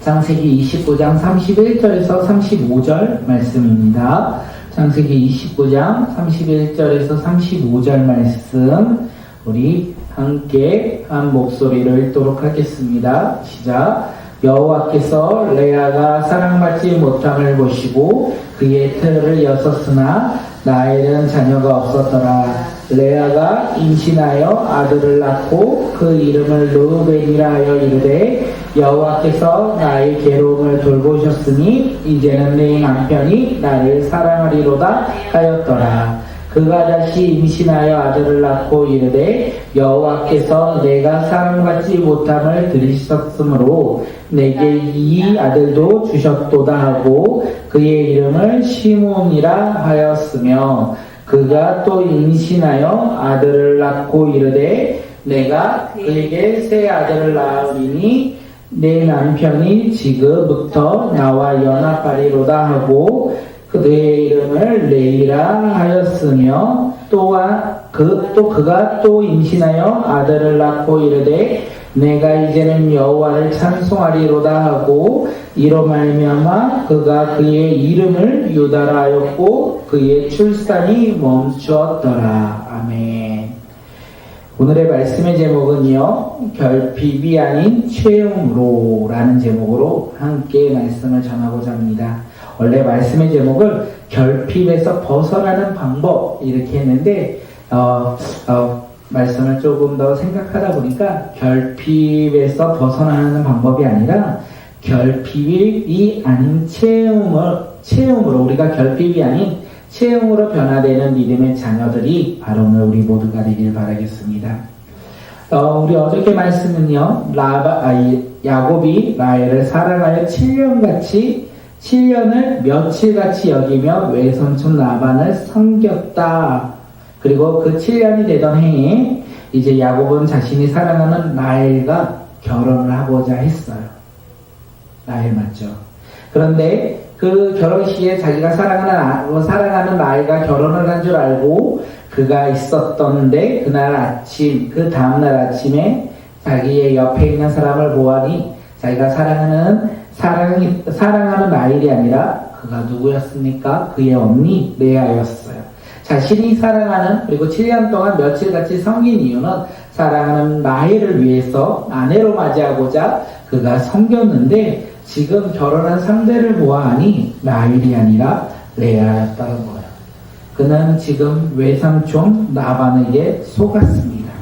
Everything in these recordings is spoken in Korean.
창세기 29장 31절에서 35절 말씀입니다. 창세기 29장 31절에서 35절 말씀 우리 함께 한 목소리로 읽도록 하겠습니다. 시작. 여호와께서 레아가 사랑받지 못함을 보시고 그의 태를 여섰으나 라헬은 자녀가 없었더라. 레아가 임신하여 아들을 낳고 그 이름을 르우벤이라 하여 이르되 여호와께서 나의 괴로움을 돌보셨으니 이제는 내 남편이 나를 사랑하리로다 하였더라. 그가 다시 임신하여 아들을 낳고 이르되 여호와께서 내가 사랑받지 못함을 들으셨으므로 내게 이 아들도 주셨도다 하고 그의 이름을 시므온이라 하였으며 그가 또 임신하여 아들을 낳고 이르되 내가 그에게 새 아들을 낳으리니 내 남편이 지금부터 나와 연합하리로다 하고 그의 이름을 레이라 하였으며 그가 또 임신하여 아들을 낳고 이르되 내가 이제는 여호와를 찬송하리로다 하고 이로 말미암아 그가 그의 이름을 유다라 하였고 그의 출산이 멈추었더라. 아멘. 오늘의 말씀의 제목은요, 결핍이 아닌 채용으로 라는 제목으로 함께 말씀을 전하고자 합니다. 원래 말씀의 제목을 결핍에서 벗어나는 방법 이렇게 했는데 말씀을 조금 더 생각하다 보니까 결핍에서 벗어나는 방법이 아니라 결핍이 아닌 채용으로 우리가 결핍이 아닌 채용으로 변화되는 믿음의 자녀들이 바로 오늘 우리 모두가 되길 바라겠습니다. 우리 어저께 말씀은요, 야곱이 라헬을 사랑하여 7년을 며칠같이 여기며 외삼촌 라반을 섬겼다. 그리고 그 7년이 되던 해에 이제 야곱은 자신이 사랑하는 라헬과 결혼을 하고자 했어요. 라헬 맞죠? 그런데 그 결혼식에 자기가 사랑하는 라헬과 결혼을 한 줄 알고 그가 있었던데 그 다음날 아침에 자기의 옆에 있는 사람을 보아니 자기가 사랑하는 라헬이 아니라 그가 누구였습니까? 그의 언니 레아였어요. 자신이 사랑하는 그리고 7년 동안 며칠같이 섬긴 이유는 사랑하는 라헬을 위해서 아내로 맞이하고자 그가 섬겼는데 지금 결혼한 상대를 보아하니 라헬이 아니라 레아였다는 거예요. 그는 지금 외삼촌 라반에게 속았습니다.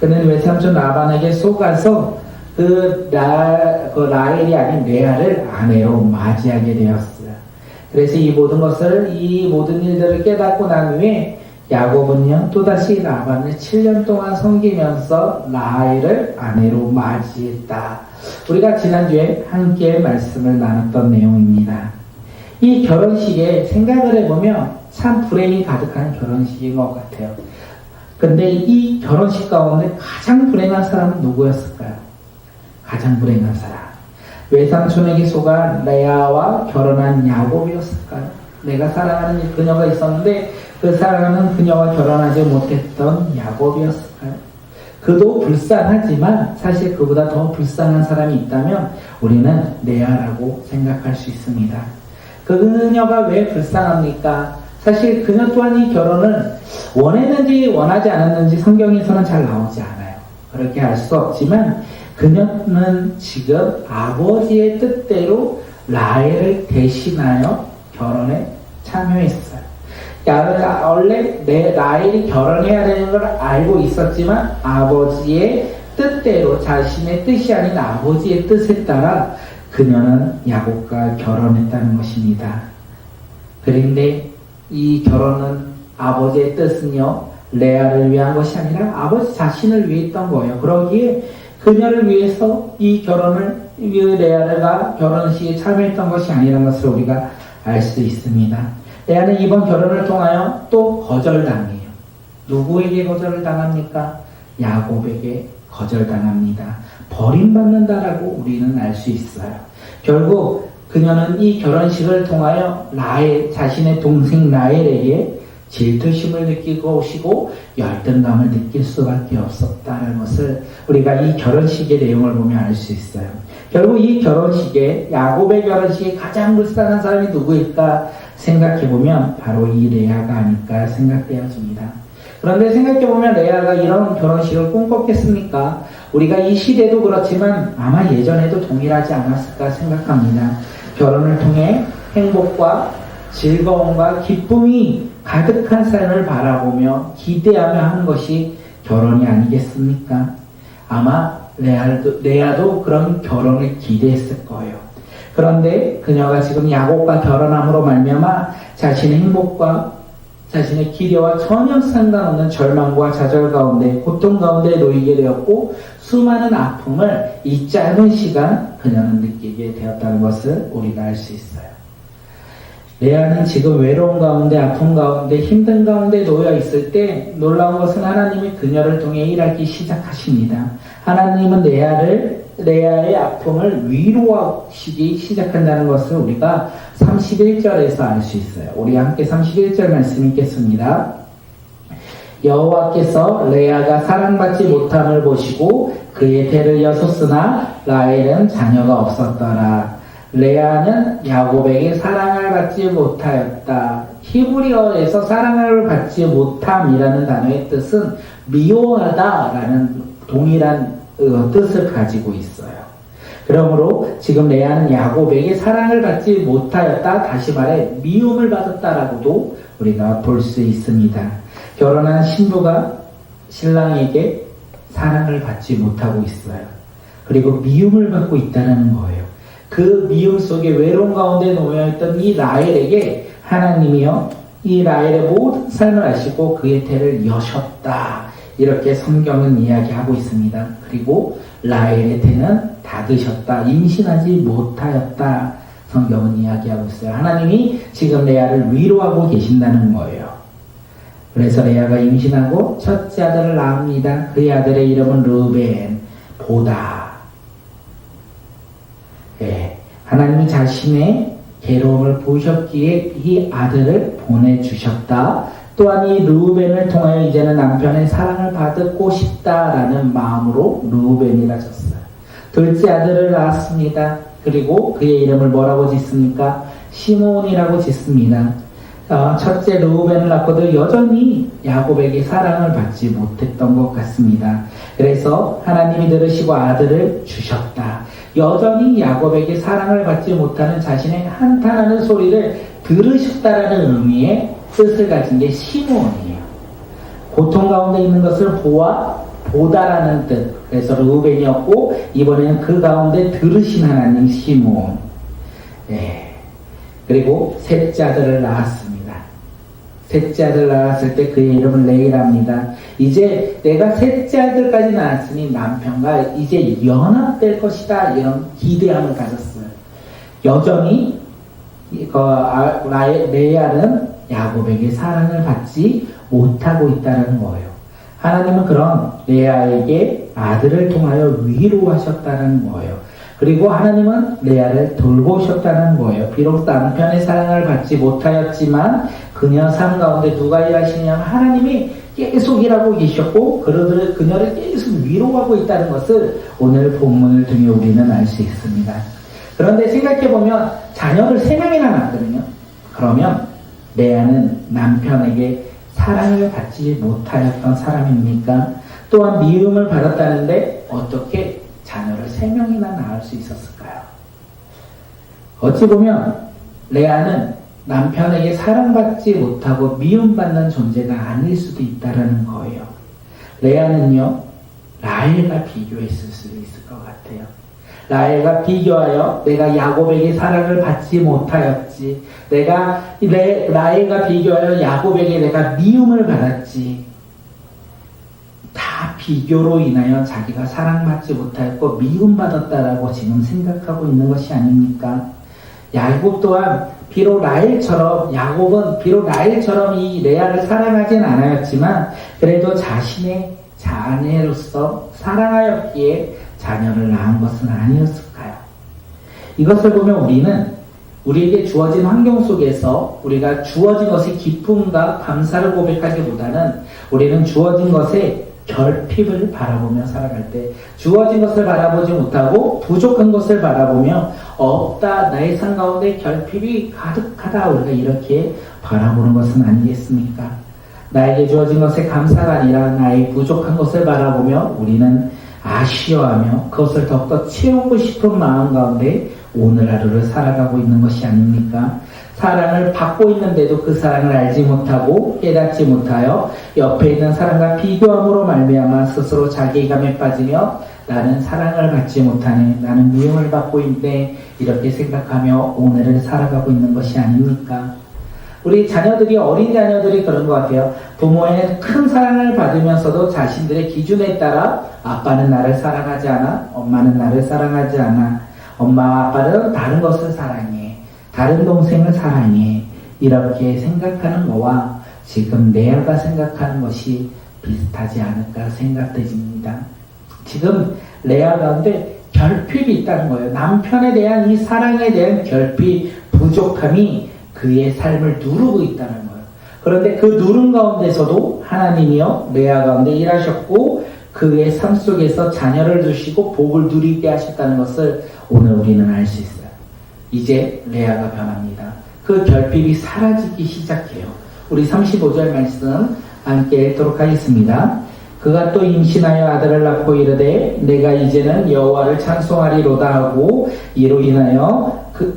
그는 외삼촌 라반에게 속아서 라헬이 아닌 레아를 아내로 맞이하게 되었어요. 그래서 이 모든 일들을 깨닫고 난 후에 야곱은요, 또다시 라반을 7년 동안 섬기면서 라헬을 아내로 맞이했다. 우리가 지난주에 함께 말씀을 나눴던 내용입니다. 이 결혼식에 생각을 해보면 참 불행이 가득한 결혼식인 것 같아요. 근데 이 결혼식 가운데 가장 불행한 사람은 누구였을까요? 가장 불행한 사람. 외삼촌에게 속아 레아와 결혼한 야곱이었을까요? 내가 사랑하는 그녀가 있었는데 그 사랑하는 그녀와 결혼하지 못했던 야곱이었을까요? 그도 불쌍하지만 사실 그보다 더 불쌍한 사람이 있다면 우리는 레아라고 생각할 수 있습니다. 그녀가 왜 불쌍합니까? 사실 그녀 또한 이 결혼을 원했는지 원하지 않았는지 성경에서는 잘 나오지 않아요. 그렇게 알 수 없지만 그녀는 지금 아버지의 뜻대로 라헬을 대신하여 결혼에 참여했어요. 원래 라헬이 결혼해야 되는 걸 알고 있었지만 아버지의 뜻대로 자신의 뜻이 아닌 아버지의 뜻에 따라 그녀는 야곱과 결혼했다는 것입니다. 그런데 이 결혼은 아버지의 뜻은요, 레아를 위한 것이 아니라 아버지 자신을 위해 했던 거예요. 그러기에 그녀를 위해서 이 레아가 결혼식에 참여했던 것이 아니라는 것을 우리가 알 수 있습니다. 레아는 이번 결혼을 통하여 또 거절당해요. 누구에게 거절을 당합니까? 야곱에게 거절당합니다. 버림받는다라고 우리는 알 수 있어요. 결국 그녀는 이 결혼식을 통하여 자신의 동생 라헬에게 질투심을 느끼고 열등감을 느낄 수밖에 없었다는 것을 우리가 이 결혼식의 내용을 보면 알 수 있어요. 결국 이 결혼식에, 야곱의 결혼식에 가장 불쌍한 사람이 누구일까 생각해보면 바로 이 레아가 아닐까 생각되어집니다. 그런데 생각해보면 레아가 이런 결혼식을 꿈꿨겠습니까? 우리가 이 시대도 그렇지만 아마 예전에도 동일하지 않았을까 생각합니다. 결혼을 통해 행복과 즐거움과 기쁨이 가득한 삶을 바라보며 기대하며 하는 것이 결혼이 아니겠습니까? 아마 레아도 그런 결혼을 기대했을 거예요. 그런데 그녀가 지금 야곱과 결혼함으로 말미암아 자신의 행복과 자신의 기대와 전혀 상관없는 절망과 좌절 가운데, 고통 가운데 놓이게 되었고 수많은 아픔을 이 짧은 시간 그녀는 느끼게 되었다는 것을 우리가 알 수 있어요. 레아는 지금 외로움 가운데, 아픔 가운데, 힘든 가운데 놓여 있을 때 놀라운 것은 하나님이 그녀를 통해 일하기 시작하십니다. 하나님은 레아의 아픔을 위로하시기 시작한다는 것을 우리가 31절에서 알 수 있어요. 우리 함께 31절 말씀 읽겠습니다. 여호와께서 레아가 사랑받지 못함을 보시고 그의 배를 여섰으나 라헬은 자녀가 없었더라. 레아는 야곱에게 사랑을 받지 못하였다. 히브리어에서 사랑을 받지 못함이라는 단어의 뜻은 미워하다라는 동일한 뜻을 가지고 있어요. 그러므로 지금 레아는 야곱에게 사랑을 받지 못하였다. 다시 말해 미움을 받았다라고도 우리가 볼 수 있습니다. 결혼한 신부가 신랑에게 사랑을 받지 못하고 있어요. 그리고 미움을 받고 있다는 거예요. 그 미움 속에 외로움 가운데 놓여있던 이 라헬에게 하나님이요, 이 라헬의 모든 삶을 아시고 그의 태를 여셨다. 이렇게 성경은 이야기하고 있습니다. 그리고 라헬의 태는 닫으셨다. 임신하지 못하였다. 성경은 이야기하고 있어요. 하나님이 지금 레아를 위로하고 계신다는 거예요. 그래서 레아가 임신하고 첫째 아들을 낳습니다. 그의 아들의 이름은 르벤, 보다. 네, 하나님이 자신의 괴로움을 보셨기에 이 아들을 보내주셨다. 또한 이 르우벤을 통하여 이제는 남편의 사랑을 받고 싶다라는 마음으로 르우벤이라 졌어요. 둘째 아들을 낳았습니다. 그리고 그의 이름을 뭐라고 짓습니까? 시몬이라고 짓습니다. 첫째 르우벤을 낳고도 여전히 야곱에게 사랑을 받지 못했던 것 같습니다. 그래서 하나님이 들으시고 아들을 주셨다. 여전히 야곱에게 사랑을 받지 못하는 자신의 한탄하는 소리를 들으셨다라는 의미의 뜻을 가진 게 시몬이에요. 고통 가운데 있는 것을 보다라는 뜻. 그래서 르우벤이었고 이번에는 그 가운데 들으신 하나님 시몬. 네. 그리고 셋째 아들을 낳았습니다. 셋째 아들 낳았을 때 그의 이름은 레이랍니다. 이제 내가 셋째 아들까지 낳았으니 남편과 이제 연합될 것이다. 이런 기대함을 가졌어요. 여전히 레아는 야곱에게 사랑을 받지 못하고 있다는 거예요. 하나님은 그런 레아에게 아들을 통하여 위로하셨다는 거예요. 그리고 하나님은 레아를 돌보셨다는 거예요. 비록 남편의 사랑을 받지 못하였지만 그녀 삶 가운데 누가 일하시냐면 하나님이 계속 일하고 계셨고 그녀를 계속 위로하고 있다는 것을 오늘 본문을 통해 우리는 알 수 있습니다. 그런데 생각해보면 자녀를 3명이나 낳거든요. 그러면 레아는 남편에게 사랑을 받지 못하였던 사람입니까? 또한 미움을 받았다는데 어떻게 자녀를 3명이나 낳을 수 있었을까요? 어찌 보면 레아는 남편에게 사랑받지 못하고 미움받는 존재가 아닐 수도 있다는 거예요. 레아는요, 라헬과 비교했을 수 있을 것 같아요. 라헬과 비교하여 내가 야곱에게 사랑을 받지 못하였지. 라헬과 비교하여 야곱에게 내가 미움을 받았지. 다 비교로 인하여 자기가 사랑받지 못하였고 미움받았다라고 지금 생각하고 있는 것이 아닙니까? 야곱 또한 야곱은 비록 라헬처럼 이 레아를 사랑하진 않았지만 그래도 자신의 자녀로서 사랑하였기에 자녀를 낳은 것은 아니었을까요? 이것을 보면 우리는 우리에게 주어진 환경 속에서 우리가 주어진 것의 기쁨과 감사를 고백하기보다는 우리는 주어진 것에 결핍을 바라보며 살아갈 때, 주어진 것을 바라보지 못하고 부족한 것을 바라보며 없다, 나의 삶 가운데 결핍이 가득하다, 우리가 이렇게 바라보는 것은 아니겠습니까? 나에게 주어진 것에 감사가 아니라 나의 부족한 것을 바라보며 우리는 아쉬워하며 그것을 더욱더 채우고 싶은 마음 가운데 오늘 하루를 살아가고 있는 것이 아닙니까? 사랑을 받고 있는데도 그 사랑을 알지 못하고 깨닫지 못하여 옆에 있는 사람과 비교함으로 말미암아 스스로 자괴감에 빠지며 나는 사랑을 받지 못하네, 나는 미움을 받고 있네, 이렇게 생각하며 오늘을 살아가고 있는 것이 아닙니까? 우리 자녀들이, 어린 자녀들이 그런 것 같아요. 부모의 큰 사랑을 받으면서도 자신들의 기준에 따라 아빠는 나를 사랑하지 않아, 엄마는 나를 사랑하지 않아, 엄마와 아빠는 다른 것을 사랑해, 다른 동생을 사랑해, 이렇게 생각하는 거와 지금 레아가 생각하는 것이 비슷하지 않을까 생각되집니다. 지금 레아 가운데 결핍이 있다는 거예요. 남편에 대한 이 사랑에 대한 결핍, 부족함이 그의 삶을 누르고 있다는 거예요. 그런데 그 누른 가운데서도 하나님이요, 레아 가운데 일하셨고 그의 삶 속에서 자녀를 두시고 복을 누리게 하셨다는 것을 오늘 우리는 알 수 있어요. 이제 레아가 변합니다. 그 결핍이 사라지기 시작해요. 우리 35절 말씀 함께 읽도록 하겠습니다. 그가 또 임신하여 아들을 낳고 이르되 내가 이제는 여호와를 찬송하리로다 하고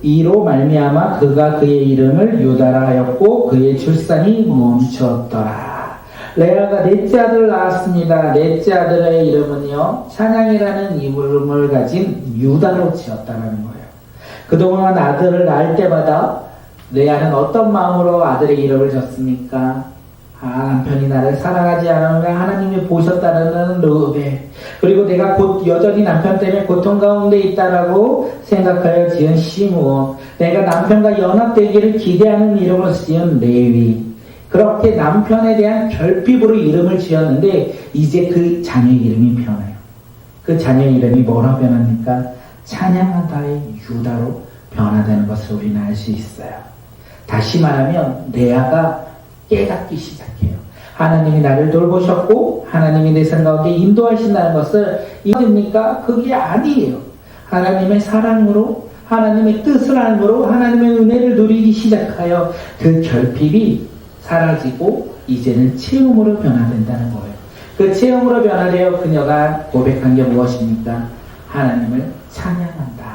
이로 말미암아 그가 그의 이름을 유다라 하였고 그의 출산이 멈추었더라. 레아가 넷째 아들을 낳았습니다. 넷째 아들의 이름은요, 찬양이라는 이름을 가진 유다로 지었다는 거예요. 그동안 아들을 낳을 때마다 레아는 어떤 마음으로 아들의 이름을 졌습니까? 남편이 나를 사랑하지 않은가 하나님이 보셨다는 르우벨, 그리고 내가 곧 여전히 남편 때문에 고통 가운데 있다라고 생각하여 지은 시므온, 내가 남편과 연합되기를 기대하는 이름으로 지은 레위. 그렇게 남편에 대한 결핍으로 이름을 지었는데 이제 그 자녀 이름이 변해요. 그 자녀 이름이 뭐로 변합니까? 찬양하다의 유다로 변화되는 것을 우리는 알 수 있어요. 다시 말하면 레아가 깨닫기 시작해요. 하나님이 나를 돌보셨고 하나님이 내 삶 가운데 인도하신다는 것을 이해됩니까? 그게 아니에요. 하나님의 사랑으로, 하나님의 뜻을 알므로 하나님의 은혜를 누리기 시작하여 그 결핍이 사라지고 이제는 체험으로 변화된다는 거예요. 그 체험으로 변화되어 그녀가 고백한 게 무엇입니까? 하나님을 찬양한다.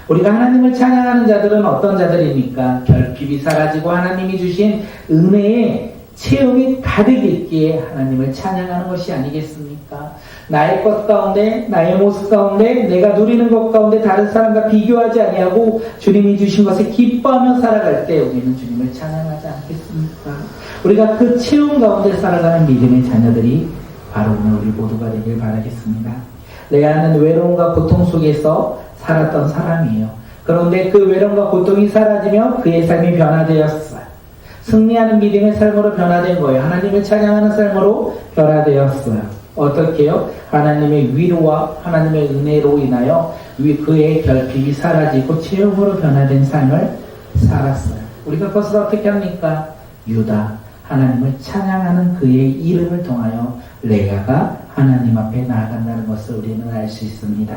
우리가 하나님을 찬양하는 자들은 어떤 자들입니까? 결핍이 사라지고 하나님이 주신 은혜의 체험이 가득 있기에 하나님을 찬양하는 것이 아니겠습니까? 나의 것 가운데, 나의 모습 가운데, 내가 누리는 것 가운데 다른 사람과 비교하지 아니하고 주님이 주신 것에 기뻐하며 살아갈 때 우리는 주님을 찬양하지 않겠습니까? 우리가 그 체험 가운데 살아가는 믿음의 자녀들이 바로 오늘 우리 모두가 되길 바라겠습니다. 레아는 외로움과 고통 속에서 살았던 사람이에요. 그런데 그 외로움과 고통이 사라지며 그의 삶이 변화되었어요. 승리하는 믿음의 삶으로 변화된 거예요. 하나님을 찬양하는 삶으로 변화되었어요. 어떻게요? 하나님의 위로와 하나님의 은혜로 인하여 그의 결핍이 사라지고 체험으로 변화된 삶을 살았어요. 우리가 그것을 어떻게 합니까? 유다, 하나님을 찬양하는 그의 이름을 통하여 레아가 하나님 앞에 나아간다는 것을 우리는 알 수 있습니다.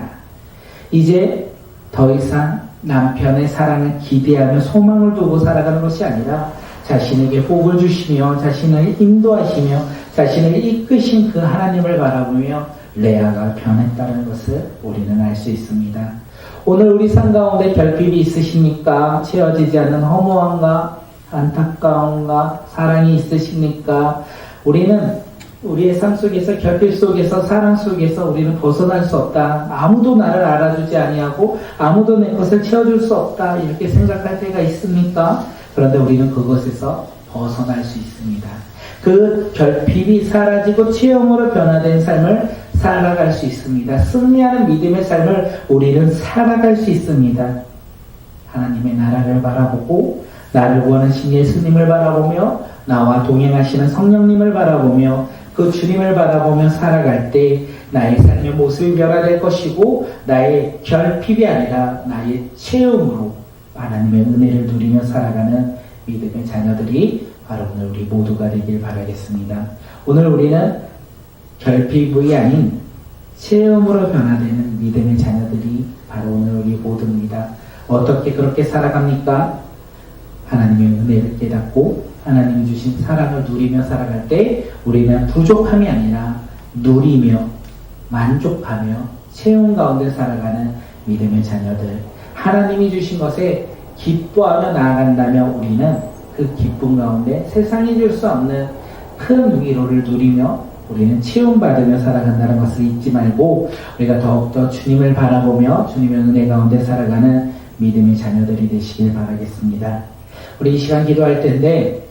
이제 더 이상 남편의 사랑을 기대하며 소망을 두고 살아가는 것이 아니라 자신에게 복을 주시며 자신을 인도하시며 자신을 이끄신 그 하나님을 바라보며 레아가 변했다는 것을 우리는 알 수 있습니다. 오늘 우리 삶 가운데 결핍이 있으십니까? 채워지지 않는 허무함과 안타까움과 사랑이 있으십니까? 우리는 우리의 삶 속에서, 결핍 속에서, 사랑 속에서 우리는 벗어날 수 없다. 아무도 나를 알아주지 아니하고 아무도 내 것을 채워줄 수 없다. 이렇게 생각할 때가 있습니까? 그런데 우리는 그것에서 벗어날 수 있습니다. 그 결핍이 사라지고 체험으로 변화된 삶을 살아갈 수 있습니다. 승리하는 믿음의 삶을 우리는 살아갈 수 있습니다. 하나님의 나라를 바라보고 나를 구원하신 예수님을 바라보며 나와 동행하시는 성령님을 바라보며 그 주님을 바라보며 살아갈 때 나의 삶의 모습이 변화될 것이고 나의 결핍이 아니라 나의 체험으로 하나님의 은혜를 누리며 살아가는 믿음의 자녀들이 바로 오늘 우리 모두가 되길 바라겠습니다. 오늘 우리는 결핍이 아닌 체험으로 변화되는 믿음의 자녀들이 바로 오늘 우리 모두입니다. 어떻게 그렇게 살아갑니까? 하나님의 은혜를 깨닫고 하나님이 주신 사랑을 누리며 살아갈 때 우리는 부족함이 아니라 누리며 만족하며 체험 가운데 살아가는 믿음의 자녀들, 하나님이 주신 것에 기뻐하며 나아간다면 우리는 그 기쁨 가운데 세상이 줄 수 없는 큰 위로를 누리며 우리는 체험받으며 살아간다는 것을 잊지 말고 우리가 더욱더 주님을 바라보며 주님의 은혜 가운데 살아가는 믿음의 자녀들이 되시길 바라겠습니다. 우리 이 시간 기도할 텐데,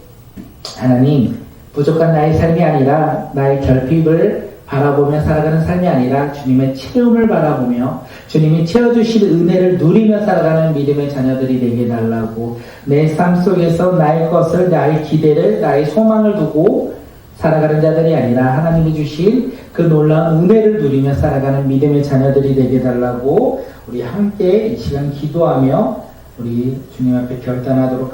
하나님, 부족한 나의 삶이 아니라 나의 결핍을 바라보며 살아가는 삶이 아니라 주님의 체험을 바라보며 주님이 채워주실 은혜를 누리며 살아가는 믿음의 자녀들이 되게 달라고, 내 삶 속에서 나의 것을, 나의 기대를, 나의 소망을 두고 살아가는 자들이 아니라 하나님이 주신 그 놀라운 은혜를 누리며 살아가는 믿음의 자녀들이 되게 달라고 우리 함께 이 시간 기도하며 우리 주님 앞에 결단하도록 하겠습니다.